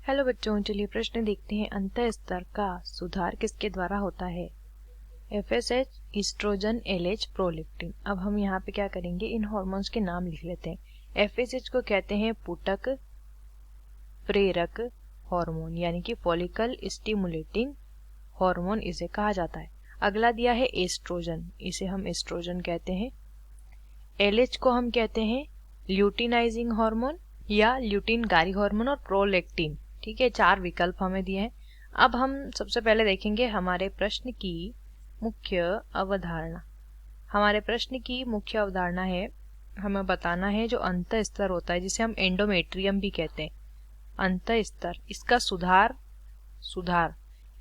Hello बच्चों, चलिए प्रश्न देखते हैं। अंतः स्तर का सुधार किसके द्वारा होता है? FSH, estrogen, LH, prolactin. अब हम यहाँ पे क्या करेंगे, इन हॉर्मोन्स के नाम लिख लेते हैं। एफएसएच को कहते हैं पुटक प्रेरक हार्मोन, यानी कि फॉलिकल स्टिमुलेटिंग हार्मोन इसे कहा जाता है। अगला दिया है एस्ट्रोजन, इसे हम एस्ट्रोजन कहते हैं। एलएच को हम कहते हैं ल्यूटिनाइजिंग हार्मोन या ल्यूटिनकारी हार्मोन और प्रोलेक्टिन। ठीक है, 4 विकल्प हमें दिए हैं। अब हम सबसे पहले देखेंगे हमारे प्रश्न की मुख्य अवधारणा। हमारे प्रश्न की मुख्य अवधारणा है, हमें बताना है जो अंतः स्तर होता है जिसे हम एंडोमेट्रियम भी कहते हैं। अंतः स्तर, इसका सुधार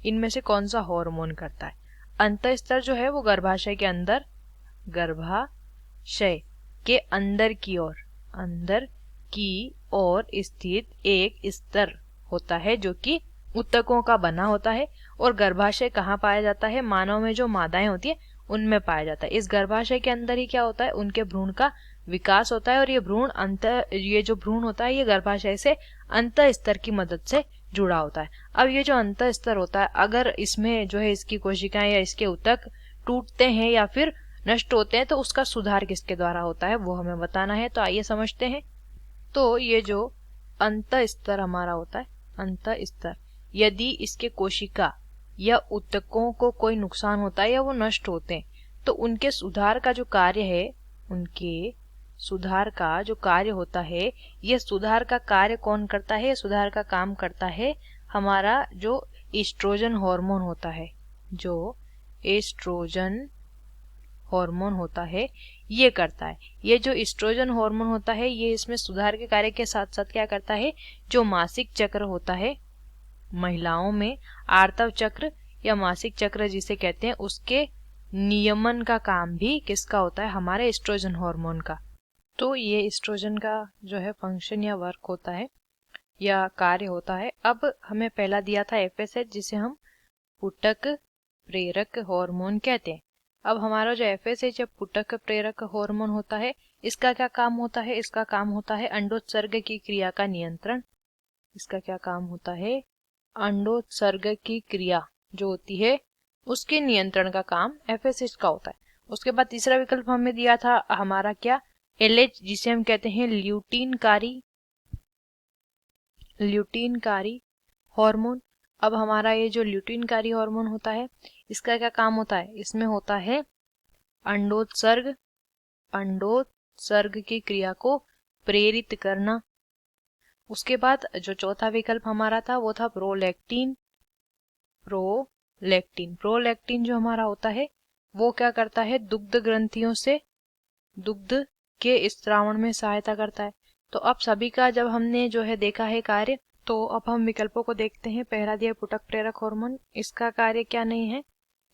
इनमें से कौन सा हार्मोन करता है? अंतः स्तर जो है वो गर्भाशय के अंदर, गर्भाशय के अंदर की ओर स्थित एक स्तर होता है जो कि ऊतकों का बना होता है। और गर्भाशय कहाँ पाया जाता है? मानव में जो मादाएं होती है उनमें पाया जाता है। इस गर्भाशय के अंदर ही क्या होता है, उनके भ्रूण का विकास होता है। और ये जो भ्रूण होता है ये गर्भाशय से अंतः स्तर की मदद से जुड़ा होता है। अब ये जो अंतः स्तर होता है, अगर इसमें जो है इसकी कोशिकाएं या इसके ऊतक टूटते हैं या फिर नष्ट होते हैं तो उसका सुधार किसके द्वारा होता है वो हमें बताना है। तो आइए समझते हैं। तो ये जो अंतः स्तर हमारा होता है, अंतः स्तर, यदि इसके कोशिका या ऊतकों को कोई नुकसान होता है या वो नष्ट होते हैं तो उनके सुधार का जो कार्य है, उनके सुधार का जो कार्य होता है, ये सुधार का कार्य कौन करता है? सुधार का काम करता है हमारा जो एस्ट्रोजन हार्मोन होता है, जो एस्ट्रोजन हार्मोन होता है ये करता है। ये जो एस्ट्रोजन हार्मोन होता है ये इसमें सुधार के कार्य के साथ साथ क्या करता है, जो मासिक चक्र होता है महिलाओं में, आर्तव चक्र या मासिक चक्र जिसे कहते हैं, उसके नियमन का काम भी किसका होता है? हमारे एस्ट्रोजन हार्मोन का। तो ये एस्ट्रोजन का जो है फंक्शन या वर्क होता है या कार्य होता है। अब हमें पहला दिया था एफएसएच जिसे हम पुटक प्रेरक हार्मोन कहते हैं। अब हमारा जो एफएसएच या पुटक प्रेरक हार्मोन होता है इसका क्या काम होता है? इसका काम होता है अंडोत्सर्ग की क्रिया का नियंत्रण। इसका क्या काम होता है? अंडोत्सर्ग की क्रिया जो होती है उसके नियंत्रण का काम एफएसएच का होता है। उसके बाद तीसरा विकल्प हमें दिया था हमारा क्या, एलएच, जिसे हम कहते हैं ल्यूटिनकारी हार्मोन। अब हमारा ये जो ल्यूटिनकारी हार्मोन होता है इसका क्या काम होता है? इसमें होता है अंडोत्सर्ग की क्रिया को प्रेरित करना। उसके बाद जो चौथा विकल्प हमारा था वो था प्रोलेक्टिन जो हमारा होता है वो क्या करता है? दुग्ध ग्रंथियों से दुग्ध के स्त्रावण में सहायता करता है। तो अब सभी का जब हमने जो है देखा है कार्य, तो अब हम विकल्पों को देखते हैं। पहला दिया पुटक प्रेरक हार्मोन, इसका कार्य क्या नहीं है?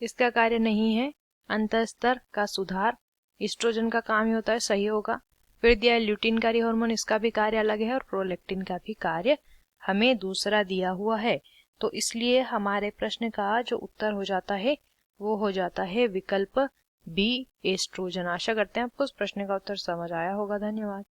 इसका कार्य नहीं है अंतः स्तर का सुधार, एस्ट्रोजन का काम ही होता है, सही होगा। फिर दिया ल्यूटिनकारी हार्मोन, इसका भी कार्य अलग है, और प्रोलेक्टिन का भी कार्य हमें दूसरा दिया हुआ है। तो इसलिए हमारे प्रश्न का जो उत्तर हो जाता है वो हो जाता है विकल्प बी, एस्ट्रोजन। आशा करते हैं आपको इस प्रश्न का उत्तर समझ आया होगा। धन्यवाद।